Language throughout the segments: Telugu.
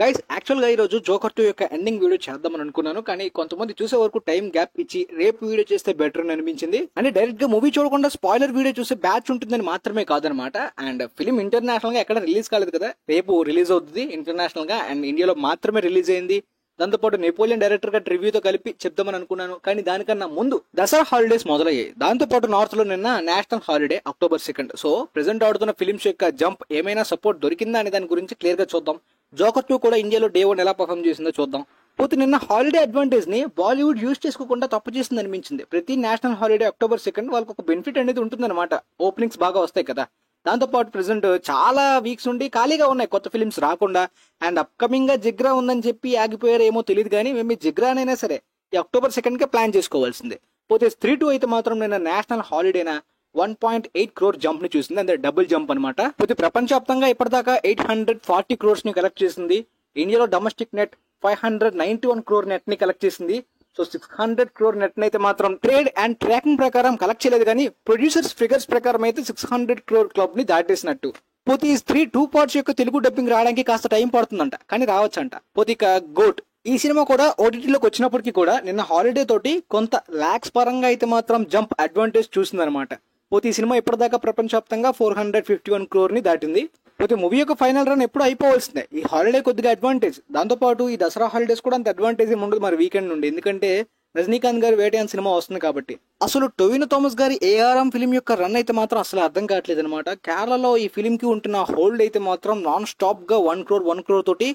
గైస్ యాక్చువల్ గా ఈ రోజు జోకర్ 2 యొక్క ఎండింగ్ వీడియో చేద్దామని అనుకున్నాను, కానీ కొంతమంది చూసే వరకు టైం గ్యాప్ ఇచ్చి రేపు వీడియో చేస్తే బెటర్ అని అనిపించింది. అంటే డైరెక్ట్ గా మూవీ చూడకుండా స్పాయిలర్ వీడియో చూసే బ్యాచ్ ఉంటుందని మాత్రమే కాదనమాట. అండ్ ఫిలిం ఇంటర్నేషనల్ గా ఎక్కడ రిలీజ్ కాలేదు కదా, రేపు రిలీజ్ అవుతుంది ఇంటర్నేషనల్ గా. అండ్ ఇండియాలో మాత్రమే రిలీజ్ అయింది. దాంతోపాటు నెపోలియన్ డైరెక్టర్ గా రివ్యూతో కలిపి చెప్దామని అనుకున్నాను, కానీ దానికన్నా ముందు దసరా హాలిడేస్ మొదలయ్యాయి. దాంతోపాటు నార్త్ లో నిన్న national holiday October 2. So present ఆడుతున్న ఫిలిమ్స్ యొక్క జంప్ ఏమైనా సపోర్ట్ దొరికిందా అనే దాని గురించి క్లియర్ గా చూద్దాం. జోకర్ 2 కూడా ఇండియాలో Day 1 ఎలా పర్ఫామ్ చేసిందో చూద్దాం. పోతే నిన్న హాలిడే అడ్వాంటేజ్ ని బాలీవుడ్ యూజ్ చేసుకోకుండా తప్పు చేసింది అనిపించింది. ప్రతి నేషనల్ హాలిడే October 2 వాళ్ళకి ఒక బెనిఫిట్ అనేది ఉంటుందన్నమాట. ఓపెనింగ్స్ బాగా వస్తాయి కదా. దాంతోపాటు ప్రెసెంట్ చాలా వీక్స్ ఉండి ఖాళీగా ఉన్నాయి, కొత్త ఫిలిమ్స్ రాకుండా. అండ్ అప్కమింగ్ గా జిగ్రా ఉందని చెప్పి ఆగిపోయారు ఏమో తెలియదు, కానీ మేము జిగ్రానైనా సరే ఈ October 2 ప్లాన్ చేసుకోవాల్సిందే. పోతే 3-2 అయితే మాత్రం నిన్న నేషనల్ హాలిడేనా 1.8 crore జంప్ ని చూసింది, అంటే డబుల్ జంప్ అనమాట. పోతే ప్రపంచవ్యాప్తంగా ఇప్పటిదాకా 840 crores ని కలెక్ట్ చేసింది. ఇండియాలో డొమెస్టిక్ నెట్ 591 crore నెట్ ని కలెక్ట్ చేసింది. సో 600 crore నెట్ అయితే మాత్రం ట్రేడ్ అండ్ ట్రాకింగ్ ప్రకారం కలెక్ట్ చేయలేదు, కానీ ప్రొడ్యూసర్స్ ఫిగర్స్ ప్రకారం అయితే 600 crore క్లబ్ ని దాటేసినట్టు. పోతే ఈ 2 parts యొక్క తెలుగు డబ్బింగ్ రావడానికి కాస్త టైం పడుతుందంట, కానీ రావచ్చంట. పోతే ఇక గోట్ ఈ సినిమా కూడా ఓటీటీలోకి వచ్చినప్పటికీ కూడా నిన్న హాలిడే తోటి కొంత లాక్స్ పరంగా అయితే మాత్రం జంప్ అడ్వాంటేజ్ చూసిందనమాట. పోతే ఈ సినిమా ఇప్పటిదాకా ప్రపంచవ్యాప్తంగా 451 crore ని దాటింది. పోతే మూవీ యొక్క ఫైనల్ రన్ ఎప్పుడు అయిపోవాల్సిందే. ఈ హాలిడే కొద్దిగా అడ్వాంటేజ్, దాంతోపాటు ఈ దసరా హాలిడేస్ కూడా అంత అడ్వాంటేజ్ ఏమి ఉండదు మరి వీకెండ్ నుండి, ఎందుకంటే రజనీకాంత్ గారి వేటయాన్ సినిమా వస్తుంది కాబట్టి. అసలు టొవినో థామస్ గారి ఏఆర్ఎం ఫిలిం యొక్క రన్ అయితే మాత్రం అసలు అర్థం కావట్లేదు అనమాట. కేరళలో ఈ ఫిలిం కి ఉంటున్న హోల్డ్ అయితే మాత్రం నాన్ స్టాప్ గా 1 crore తోటి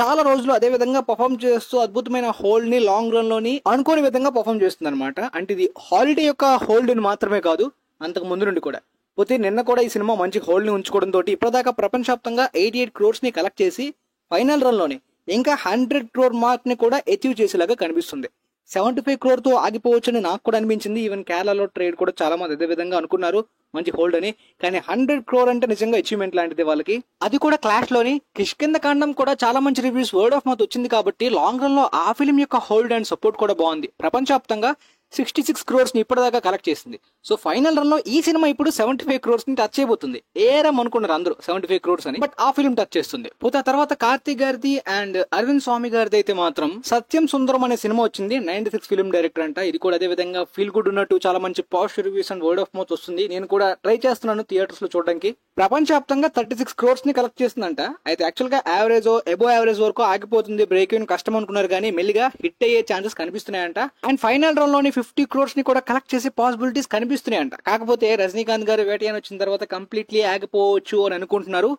చాలా రోజులు అదే విధంగా పర్ఫామ్ చేస్తూ అద్భుతమైన హోల్డ్ ని లాంగ్ రన్ లోని అనుకోని విధంగా పర్ఫామ్ చేస్తుంది అనమాట. అంటే ఇది హాలిడే యొక్క హోల్డ్ ని మాత్రమే కాదు, అంతకు ముందు నుండి కూడా. పోతే నిన్న కూడా ఈ సినిమా మంచి హోల్డ్ ని ఉంచుకోవడం తోటి ఇప్పటిదాకా ప్రపంచవ్యాప్తంగా 88 crores ని కలెక్ట్ చేసి ఫైనల్ రన్ లోనే ఇంకా 100 crore మార్క్ ని కూడా అచీవ్ చేసేలాగా కనిపిస్తుంది. 75 crore తో ఆగిపోవచ్చని నాకు కూడా అనిపించింది. ఈవెన్ కేరళలో ట్రేడ్ కూడా చాలా మంది అదే విధంగా అనుకున్నారు, మంచి హోల్డ్ అని. కానీ 100 crore అంటే నిజంగా అచీవ్మెంట్ లాంటిది వాళ్ళకి. అది కూడా క్లాష్ లోని కిష్కింద కాండం కూడా చాలా మంచి రివ్యూస్, వర్డ్ ఆఫ్ మౌత్ వచ్చింది కాబట్టి లాంగ్ రన్ లో ఆ ఫిలిం యొక్క హోల్డ్ అండ్ సపోర్ట్ కూడా బాగుంది. ప్రపంచవ్యాప్తంగా 66 crores ని ఇప్పటిదాకా కలెక్ట్ చేసింది. సో ఫైనల్ రన్ లో ఈ సినిమా ఇప్పుడు 75 crores ని టచ్ చేయబోతుంది. ఏరం అనుకున్నారు అందరూ 75 crores అని, బట్ ఆ ఫిల్మ్ టచ్ చేస్తుంది. పోతే ఆ తర్వాత కార్తీక్ గారిది అండ్ అరవింద్ స్వామి గారిది అయితే మాత్రం సత్యం సుందరం అనే సినిమా వచ్చింది. 96 ఫిల్మ్ డైరెక్టర్ అంట. ఇది కూడా అదే విధంగా ఫీల్ గుడ్ ఉన్నట్టు చాలా మంచి positive reviews and word of mouth వస్తుంది. నేను కూడా ట్రై చేస్తున్నాను థియేటర్స్ లో చూడడానికి. ప్రపంచవ్యాప్తంగా 36 crores ని కలెక్ట్ చేస్తుందంట. అయితే యాక్చువల్ గా యావరేజ్ ఎబో యావరేజ్ వరకు ఆగిపోతుంది, బ్రేక్ ఈవెన్ కష్టం అనుకున్నారు, కానీ మెల్లిగా హిట్ అయ్యే ఛాన్సెస్ కనిపిస్తున్నాయంట. అండ్ ఫైనల్ రన్ లోని 50 crores ని కూడా కలెక్ట్ చేసే పాసిబిలిటీస్ కనిపిస్తున్నాయంట. కాకపోతే రజనీకాంత్ గారు వేటయాన్ వచ్చిన తర్వాత కంప్లీట్లీ ఆగిపోవచ్చు అని అనుకుంటున్నారు.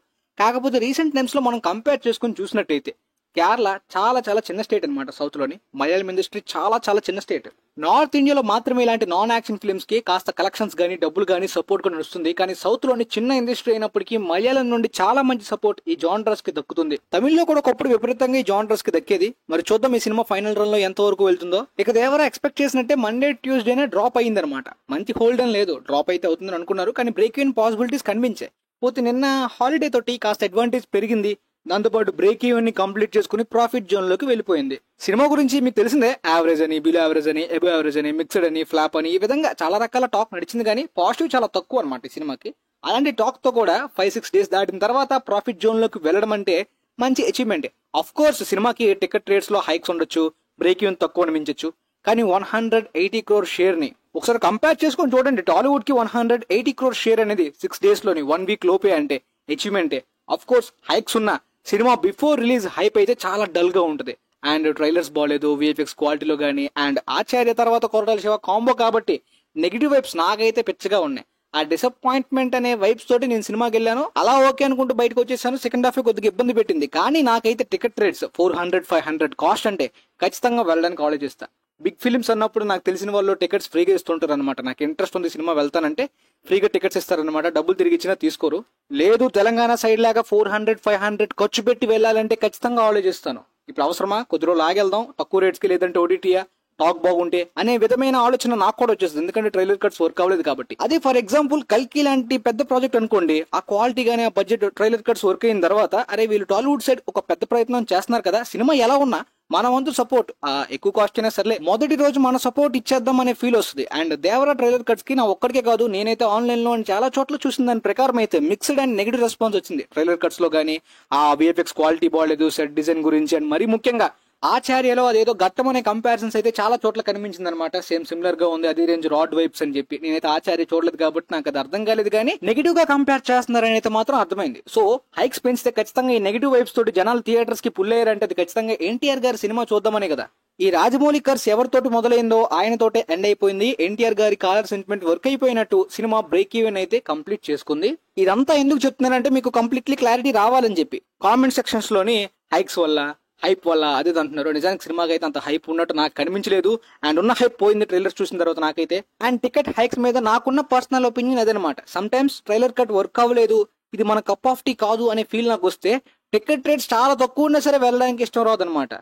కాకపోతే రీసెంట్ టైమ్స్ లో మనం కంపేర్ చేసుకుని చూసినట్టయితే కేరళ చాలా చాలా చిన్న స్టేట్ అనమాట. సౌత్ లోని మలయాళం ఇండస్ట్రీ చాలా చాలా చిన్న స్టేట్. నార్త్ ఇండియాలో మాత్రమే ఇలాంటి నాన్ యాక్షన్ ఫిల్మ్స్ కి కాస్త కలెక్షన్స్ గానీ డబ్బులు గానీ సపోర్ట్ కూడా నడుస్తుంది. కానీ సౌత్ లోని చిన్న ఇండస్ట్రీ అయినప్పటికీ మలయాళం నుండి చాలా మంచి సపోర్ట్ ఈ జానర్స్ కి దక్కుతుంది. తమిళ్లో కూడా ఒకప్పుడు విపరీతంగా ఈ జానర్స్ కి దక్కేది. మరి చూద్దాం ఈ సినిమా ఫైనల్ రన్ లో ఎంత వరకు వెళ్తుందో. ఇక దేవరా ఎక్స్పెక్ట్ చేసినట్టే మండే ట్యూస్డేనే డ్రాప్ అయ్యిందనమాట. మంచి హోల్డ్ అని లేదు, డ్రాప్ అయితే అవుతుందని అనుకున్నారు, కానీ బ్రేక్ ఈవెన్ పాసిబిలిటీస్ కనిపించాయి. పోతే నిన్న హాలిడే తోటి కాస్త అడ్వాంటేజ్ పెరిగింది. దాంతోపాటు బ్రేక్ ఈవెన్ ని కంప్లీట్ చేసుకుని ప్రాఫిట్ జోన్ లోకి వెళ్ళిపోయింది. సినిమా గురించి మీకు తెలిసిందే, యావరేజ్ అని, బిలో యావరేజ్ అని, ఎబో యావరేజ్ అని, మిక్స్డ్ అని, ఫ్లాప్ అని, ఈ విధంగా చాలా రకాల టాక్ నడిచింది, కానీ పాజిటివ్ చాలా తక్కువ అనమాట ఈ సినిమాకి. అలాంటి టాక్ తో కూడా 5-6 days దాటిన తర్వాత ప్రాఫిట్ జోన్ లోకి వెళ్ళడం అంటే మంచి అచీవ్మెంట్. అఫ్ కోర్స్ సినిమాకి టికెట్ రేట్స్ లో హైక్స్ ఉండొచ్చు, బ్రేక్ ఈవెన్ తక్కువ అనిపించచ్చు, కానీ 180 crore షేర్ ని ఒకసారి కంపేర్ చేసుకొని చూడండి. టాలీవుడ్ కి 180 crore షేర్ అనేది 6 days లోని 1 week లోపే అంటే అచీవ్మెంటే. అఫ్ కోర్స్ హైక్స్ ఉన్న సినిమా బిఫోర్ రిలీజ్ హైప్ అయితే చాలా డల్ గా ఉంటుంది. అండ్ ట్రైలర్స్ బాగాలేదు, విఎఫ్ఎక్స్ క్వాలిటీలో గానీ, అండ్ ఆచార్య తర్వాత కొరటాల శివ కాంబో కాబట్టి నెగిటివ్ వైబ్స్ నాకైతే పిచ్చగా ఉన్నాయి. ఆ డిసప్పాయింట్మెంట్ అనే వైబ్స్ తోటి నేను సినిమాకి వెళ్ళాను. అలా ఓకే అనుకుంటూ బయటకు వచ్చేసాను. సెకండ్ హాఫ్ కొద్దిగా ఇబ్బంది పెట్టింది, కానీ నాకైతే టికెట్ రేట్స్ 400-500 కాస్ట్ అంటే ఖచ్చితంగా వెళ్ళడానికి ఆలోచిస్తా. బిగ్ ఫిలిమ్స్ అన్నప్పుడు నాకు తెలిసిన వాళ్ళు టికెట్స్ ఫ్రీగా ఇస్తుంటారు అనమాట. నాకు ఇంట్రెస్ట్ ఉంది సినిమా వెళ్తానంటే ఫ్రీగా టికెట్స్ ఇస్తారనమాట. డబ్బులు తిరిగి ఇచ్చినా తీసుకోరు. లేదు తెలంగాణ సైడ్ లాగా 400-500 ఖర్చు పెట్టి వెళ్ళాలంటే ఖచ్చితంగా ఆలోచిస్తాను. ఇప్పుడు అవసరమా, కొద్ది రోజులు ఆగెళ్దాం, తక్కువ రేట్స్ కి, లేదంటే ఓటీటీయా, టాక్ బాగుంటే అనే విధమైన ఆలోచన నాకు కూడా వచ్చేస్తుంది, ఎందుకంటే ట్రైలర్ కట్స్ వర్క్ అవ్వలేదు కాబట్టి. అదే ఫర్ ఎగ్జాంపుల్ కల్కి లాంటి పెద్ద ప్రాజెక్ట్ అనుకోండి, ఆ క్వాలిటీ గానీ ఆ బడ్జెట్ ట్రైలర్ కట్స్ వర్క్ అయిన తర్వాత అరే వీళ్ళు టాలీవుడ్ సైడ్ ఒక పెద్ద ప్రయత్నం చేస్తున్నారు కదా, సినిమా ఎలా ఉన్నా మన వంతు సపోర్ట్ ఎక్కువ కాస్ట్ అయినా సర్లే మొదటి రోజు మన సపోర్ట్ ఇచ్చేద్దాం అనే ఫీల్ వస్తుంది. అండ్ దేవరా ట్రైలర్ కట్స్ కి నా ఒక్కడికే కాదు, నేనైతే ఆన్లైన్ లో చాలా చోట్ల చూసిన దాని ప్రకారం అయితే మిక్స్డ్ అండ్ నెగిటివ్ రెస్పాన్స్ వచ్చింది. ట్రైలర్ కట్స్ లో గానీ ఆ విఎఫ్ఎక్స్ క్వాలిటీ బాగాలేదు, సెట్ డిజైన్ గురించి, అండ్ మరీ ముఖ్యంగా ఆచార్యలో అదేదో ఘట్టం అనే కంపారిజన్స్ అయితే చాలా చోట్ల కనిపించింది అనమాట. సేమ్ సిమిలర్ గా ఉంది, అదే రేంజ్ రాడ్ వైబ్స్ అని చెప్పి. నేనైతే ఆచార్య చూడలేదు కాబట్టి నాకు అది అర్థం కాలేదు, కానీ నెగిటివ్ గా కంపేర్ చేస్తున్నారని అయితే మాత్రం అర్థమైంది. సో హైక్స్ పెంచితే ఖచ్చితంగా ఈ నెగిటివ్ వైబ్స్ తోటి జనాలు థియేటర్స్ కి పుల్ అయ్యారంటే అది ఖచ్చితంగా ఎన్టీఆర్ గారి సినిమా చూద్దామనే కదా. ఈ రాజమౌళి కర్స్ ఎవరితోటి మొదలైందో ఆయనతోటే ఎండ్ అయిపోయింది. ఎన్టీఆర్ గారి కాలర్ సెంటిమెంట్ వర్క్ అయిపోయినట్టు సినిమా బ్రేక్ ఈవెన్ అయితే కంప్లీట్ చేసుకుంది. ఇదంతా ఎందుకు చెప్తున్నానంటే మీకు కంప్లీట్లీ క్లారిటీ రావాలని చెప్పి. కామెంట్ సెక్షన్స్ లోని హైక్స్ వల్ల, హైప్ వల్ల అదే అంటున్నారు. నిజానికి సినిమాకి అయితే అంత హైప్ ఉన్నట్టు నాకు కనిపించలేదు, అండ్ ఉన్న హైప్ పోయింది ట్రైలర్ చూసిన తర్వాత నాకైతే. అండ్ టికెట్ హైక్స్ మీద నాకున్న పర్సనల్ ఒపీనియన్ అదనమాట. Some times trailer cut work అవ్వలేదు, ఇది మన కప్ ఆఫ్ టీ కాదు అనే ఫీల్ నాకు వస్తే టికెట్ రేట్స్ చాలా తక్కువ ఉన్నా సరే వెళ్ళడానికి ఇష్టం రాదు అనమాట.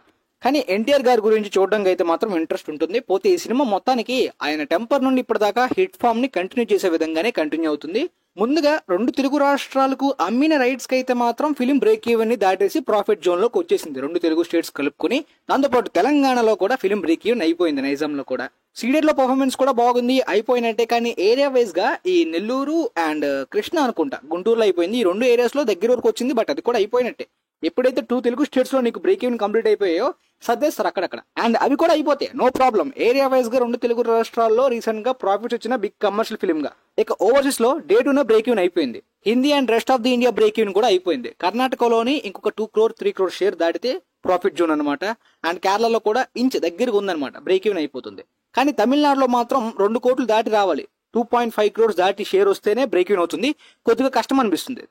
కానీ ఎన్టీఆర్ గారి గురించి చూడడానికి అయితే మాత్రం ఇంట్రెస్ట్ ఉంటుంది. పోతే ఈ సినిమా మొత్తానికి ఆయన టెంపర్ నుండి ఇప్పటిదాకా హిట్ ఫామ్ ని కంటిన్యూ చేసే విధంగానే కంటిన్యూ అవుతుంది. ముందుగా 2 తెలుగు రాష్ట్రాలకు అమ్మిన రైట్స్ కి అయితే మాత్రం ఫిలిం బ్రేక్ ఈవెన్ ని దాటేసి ప్రాఫిట్ జోన్ లోకి వచ్చేసింది, 2 తెలుగు స్టేట్స్ కలుపుకుని. దాంతోపాటు తెలంగాణలో కూడా ఫిలిం బ్రేక్ ఈవెన్ అయిపోయింది, నైజాంలో కూడా. సీడెడ్ లో పర్ఫార్మెన్స్ కూడా బాగుంది, అయిపోయినట్టే. కానీ ఏరియా వైజ్ గా ఈ నెల్లూరు అండ్ కృష్ణ అనుకుంటా గుంటూరులో అయిపోయింది. ఈ 2 ఏరియాస్ లో దగ్గర వరకు వచ్చింది, బట్ అది కూడా అయిపోయినట్టే. ఎప్పుడైతే 2 తెలుగు స్టేట్స్ లో నీకు బ్రేక్ ఈవెన్ కంప్లీట్ అయిపోయాయో సర్దేస్తారు అక్కడక్కడ, అండ్ అవి కూడా అయిపోతాయి, నో ప్రాబ్లం. ఏరియా వైజ్ గా 2 తెలుగు రాష్ట్రాల్లో రీసెంట్ గా ప్రాఫిట్స్ వచ్చిన బిగ్ కమర్షియల్ ఫిల్మ్ గా. ఇక ఓవర్సీస్ లో డే 2 బ్రేక్ ఈవెన్ అయిపోయింది. Hindi and rest of the India break even కూడా అయిపోయింది. కర్ణాటకలోని ఇంకొక 2 crore 3 crore షేర్ దాటితే ప్రాఫిట్ జోన్ అనమాట. అండ్ కేరళలో కూడా ఇంచ్ దగ్గరగా ఉందన్నమాట, బ్రేక్ ఈవెన్ అయిపోతుంది. కానీ తమిళనాడులో మాత్రం 2 కోట్లు దాటి రావాలి, 2.5 crores దాటి షేర్ వస్తేనే బ్రేక్ ఈవెన్ అవుతుంది. కొద్దిగా కష్టం అనిపిస్తుంది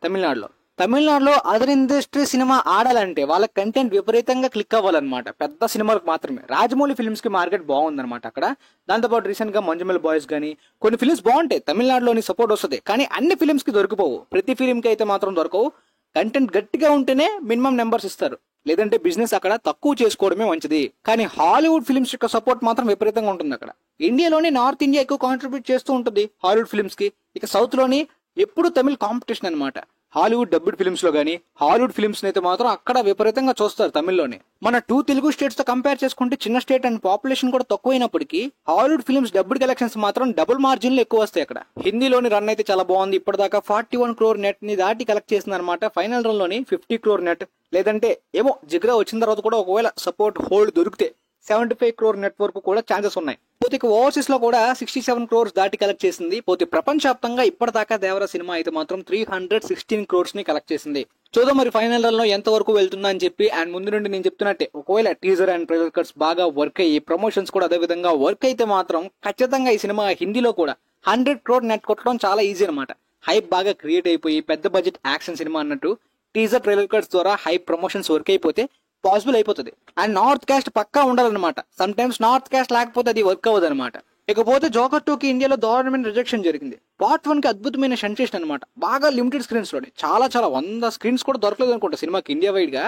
తమిళనాడులో అదర్ ఇండస్ట్రీ సినిమా ఆడాలంటే వాళ్ళ కంటెంట్ విపరీతంగా క్లిక్ అవ్వాలన్నమాట, పెద్ద సినిమాలకు మాత్రమే. రాజమౌళి ఫిల్మ్స్ కి మార్కెట్ బాగుందన్నమాట అక్కడ. దాంతోపాటు రీసెంట్ గా మంజుమల్ బాయ్స్ గానీ కొన్ని ఫిల్మ్స్ బాగుంటాయి, తమిళనాడులోని సపోర్ట్ వస్తుంది. కానీ అన్ని ఫిల్మ్స్ కి దొరికిపోవు, ప్రతి ఫిల్మ్ కి అయితే మాత్రం దొరకవు. కంటెంట్ గట్టిగా ఉంటేనే మినిమం నెంబర్స్ ఇస్తారు, లేదంటే బిజినెస్ అక్కడ తక్కువ చేసుకోవడమే మంచిది. కానీ హాలీవుడ్ ఫిల్మ్స్ యొక్క సపోర్ట్ మాత్రం విపరీతంగా ఉంటుంది అక్కడ. ఇండియాలోని నార్త్ ఇండియా ఎక్కువ కాంట్రిబ్యూట్ చేస్తూ ఉంటుంది హాలీవుడ్ ఫిల్మ్స్ కి. ఇక సౌత్ లోని ఎప్పుడు తమిళ్ కాంపిటీషన్ అనమాట. హాలీవుడ్ డబ్బుడ్ ఫిల్మ్స్ లో గానీ హాలీవుడ్ ఫిల్మ్స్ అయితే మాత్రం అక్కడ విపరీతంగా చూస్తారు తమిళ్లోనే. మన 2 తెలుగు స్టేట్స్ తో కంపేర్ చేసుకుంటే చిన్న స్టేట్ అండ్ పాపులేషన్ కూడా తక్కువైనప్పటికీ హాలీవుడ్ ఫిల్మ్స్ డబ్బుడ్ కలెక్షన్స్ మాత్రం డబుల్ మార్జిన్ లో ఎక్కువ వస్తాయి అక్కడ. హిందీలోని రన్ అయితే చాలా బాగుంది, ఇప్పటిదాకా 41 crore నెట్ ని దాటి కలెక్ట్ చేసింది అనమాట. ఫైనల్ రన్ లోని 50 crore నెట్, లేదంటే ఏమో జిగ్రా వచ్చిన తర్వాత కూడా ఒకవేళ సపోర్ట్ హోల్డ్ దొరికితే 75 crore నెట్ వరకు కూడా ఛాన్సెస్ ఉన్నాయి. పోతే ఓవర్సీస్ లో కూడా 67 crores దాటి కలెక్ట్ చేసింది. పోతే ప్రపంచవ్యాప్తంగా ఇప్పటిదాకా దేవరా సినిమా అయితే మాత్రం 316 crores ని కలెక్ట్ చేసింది. చూద్దాం మరి ఫైనల్ రన్ లో ఎంత వరకు వెళ్తుందా అని చెప్పి. అండ్ ముందు నుండి నేను చెప్తున్నట్టే ఒకవేళ టీజర్ అండ్ ట్రైలర్ కట్స్ బాగా వర్క్ అయ్యి ప్రమోషన్స్ కూడా అదే విధంగా వర్క్ అయితే మాత్రం ఖచ్చితంగా ఈ సినిమా హిందీలో కూడా 100 crore నెట్ కొట్టడం చాలా ఈజీ అనమాట. హైప్ బాగా క్రియేట్ అయిపోయి పెద్ద బడ్జెట్ యాక్షన్ సినిమా అన్నట్టు టీజర్ ట్రైలర్ కట్స్ ద్వారా హైప్ ప్రమోషన్స్ వర్క్ అయిపోతే పాసిబుల్ అయిపోతుంది. అండ్ నార్త్ క్యాస్ట్ పక్కా ఉండాలన్నమాట. సమ్ టైమ్స్ నార్త్ క్యాస్ట్ లేకపోతే అది వర్క్ అవ్వదు అనమాట. ఇకపోతే జోకర్ 2 కి ఇండియాలో దారుణమైన రిజెక్షన్ జరిగింది. పార్ట్ 1 కి అద్భుతమైన సెన్సేషన్ అనమాట, బాగా లిమిటెడ్ స్క్రీన్స్ లోనే, చాలా 100 స్క్రీన్స్ కూడా దొరకలేదు అనుకుంటా సినిమాకి ఇండియా వైడ్ గా.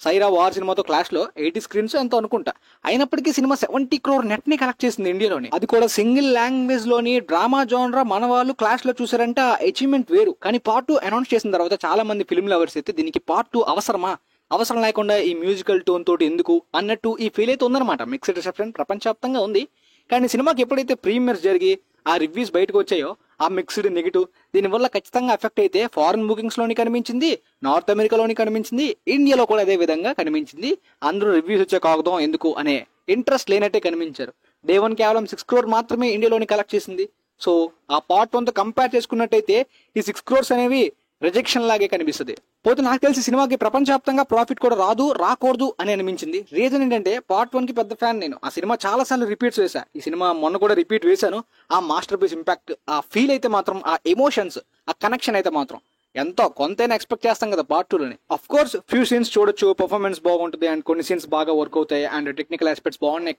సైరా వార్ సినిమాతో క్లాష్ లో 80 స్క్రీన్స్ ఎంతో అనుకుంటా. అయినప్పటికీ సినిమా 70 crore నెట్ ని కలెక్ట్ చేసింది ఇండియాలోని, అది కూడా సింగిల్ లాంగ్వేజ్ లోని. డ్రామా జోనరా మన వాళ్ళు క్లాష్ లో చూసారంటే ఆ అచీవ్మెంట్ వేరు. కానీ పార్ట్ 2 అనౌన్స్ చేసిన తర్వాత చాలా మంది ఫిల్మ్ లవర్స్ అయితే దీనికి పార్ట్ 2 అవసరం లేకుండా ఈ మ్యూజికల్ టోన్ తోటి ఎందుకు అన్నట్టు ఈ ఫీల్ అయితే ఉందన్నమాట. మిక్స్డ్ రిసెప్షన్ ప్రపంచవ్యాప్తంగా ఉంది. కానీ సినిమాకి ఎప్పుడైతే ప్రీమియర్స్ జరిగి ఆ రివ్యూస్ బయటకు వచ్చాయో ఆ మిక్స్డ్ నెగిటివ్ దీనివల్ల ఖచ్చితంగా ఎఫెక్ట్ అయితే ఫారెన్ బుకింగ్స్ లోని కనిపించింది, నార్త్ అమెరికాలోని కనిపించింది, ఇండియాలో కూడా అదే విధంగా కనిపించింది. అందరూ రివ్యూస్ వచ్చే కాగదాం ఎందుకు అనే ఇంట్రెస్ట్ లేనట్టే కనిపించారు. డే 1 కేవలం 6 crore మాత్రమే ఇండియాలోని కలెక్ట్ చేసింది. సో ఆ పార్ట్ 1 తో కంపేర్ చేసుకున్నట్టయితే ఈ 6 crores అనేవి రిజెక్షన్ లాగే కనిపిస్తుంది. పోతే నాకు తెలిసి సినిమాకి ప్రపంచవ్యాప్తంగా ప్రాఫిట్ కూడా రాకూడదు అని అనిపించింది. రీజన్ ఏంటంటే పార్ట్ 1 కి పెద్ద ఫ్యాన్ నేను. ఆ సినిమా చాలా సార్లు రిపీట్స్ వేసా. ఈ సినిమా మొన్న కూడా రిపీట్ వేశాను. ఆ మాస్టర్ పీస్ ఇంపాక్ట్, ఆ ఫీల్ అయితే మాత్రం, ఆ ఎమోషన్స్, ఆ కనెక్షన్ అయితే మాత్రం ఎంతో కొంతైనా ఎక్స్పెక్ట్ చేస్తాం కదా పార్ట్ 2లోని. అఫ్ కోర్స్ ఫ్యూ సీన్స్ చూడొచ్చు, పర్ఫార్మెన్స్ బాగుంటుంది, అండ్ కొన్ని సీన్స్ బాగా వర్క్ అవుతాయి, అండ్ టెక్నికల్ ఆస్పెక్ట్స్ బాగున్నాయి,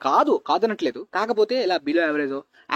కాదనట్లేదు. కాకపోతే ఇలా బిలో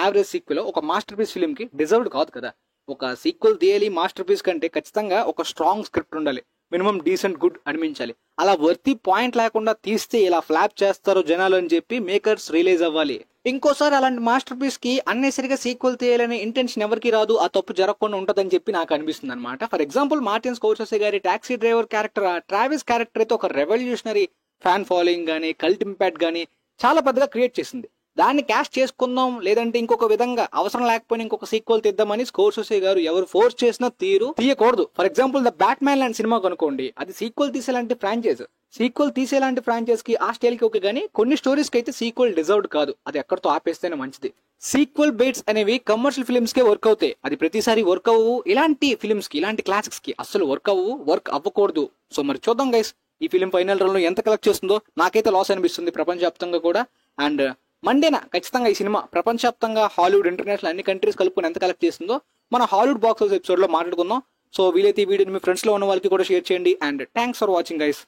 యావరేజ్ సీక్వెల్ ఒక మాస్టర్ పీస్ ఫిల్మ్ కి డిజర్వ్డ్ కాదు కదా. ఒక సీక్వెల్ తీయాలి మాస్టర్ పీస్ కంటే ఖచ్చితంగా ఒక స్ట్రాంగ్ స్క్రిప్ట్ ఉండాలి, మినిమం డీసెంట్ గుడ్ అనిపించాలి. అలా వర్తి పాయింట్ లేకుండా తీస్తే ఇలా ఫ్లాప్ చేస్తారు జనాలు అని చెప్పి మేకర్స్ రియలైజ్ అవ్వాలి. ఇంకోసారి అలాంటి మాస్టర్ పీస్ కి అన్నెసరిగా సీక్వెల్ తీయాలనే ఇంటెన్షన్ ఎవరికి రాదు, ఆ తప్పు జరగకుండా ఉంటదని చెప్పి నాకు అనిపిస్తుంది అనమాట. ఫర్ ఎగ్జాంపుల్ మార్టిన్ స్కోర్సెసే గారి taxi driver character, Travis character అయితే ఒక రెవల్యూషనరీ ఫ్యాన్ ఫాలోయింగ్ కానీ కల్ట్ ఇంపాక్ట్ కానీ చాలా పెద్దగా క్రియేట్ చేసింది. దాన్ని క్యాష్ చేసుకుందాం లేదంటే ఇంకొక విధంగా అవసరం లేకపోయినా ఇంకొక సీక్వెల్ తీద్దామని స్కోర్సెసే గారు ఎవరు ఫోర్స్ చేసినా తీయకూడదు. ఫర్ ఎగ్జాంపుల్ ద బ్యాట్మ్యాన్ లాంటి సినిమా కనుకోండి, అది సీక్వెల్ తీసేలాంటి ఫ్రాంచైజ్ కి ఆ స్టైల్ కి ఓకే, కానీ కొన్ని స్టోరీస్ కి అయితే సీక్వెల్ డిజర్వ్డ్ కాదు. అది ఎక్కడితో ఆపేస్తేనే మంచిది. సీక్వెల్ బైట్స్ అనేవి కమర్షియల్ ఫిల్మ్స్ కే వర్క్ అవుతాయి, అది ప్రతిసారి వర్క్ అవ్వవు. ఇలాంటి ఫిల్మ్స్ కి, ఇలాంటి క్లాసిక్స్ కి అస్సలు వర్క్ అవ్వకూడదు. సో మరి చూద్దాం గైస్, ఈ ఫిల్మ్ ఫైనల్ రన్ లో ఎంత కలెక్ట్ చేస్తుందో. నాకైతే లాస్ అనిపిస్తుంది ప్రపంచవ్యాప్తంగా కూడా. అండ్ మండేనా ఖచ్చితంగా ఈ సినిమా ప్రపంచవ్యాప్తంగా హాలీవుడ్, ఇంటర్నేషనల్ అన్ని కంట్రీస్ కలుపుకొని ఎంత కలెక్ట్ చేస్తుందో మన హాలీవుడ్ బాక్స్ ఆఫీస్ ఎపిసోడ్ లో మాట్లాడుకుందాం. సో వీలైతే ఈ వీడియోని మీ ఫ్రెండ్స్ లో ఉన్న వాళ్ళకి కూడా షేర్ చేయండి. And thanks for watching guys.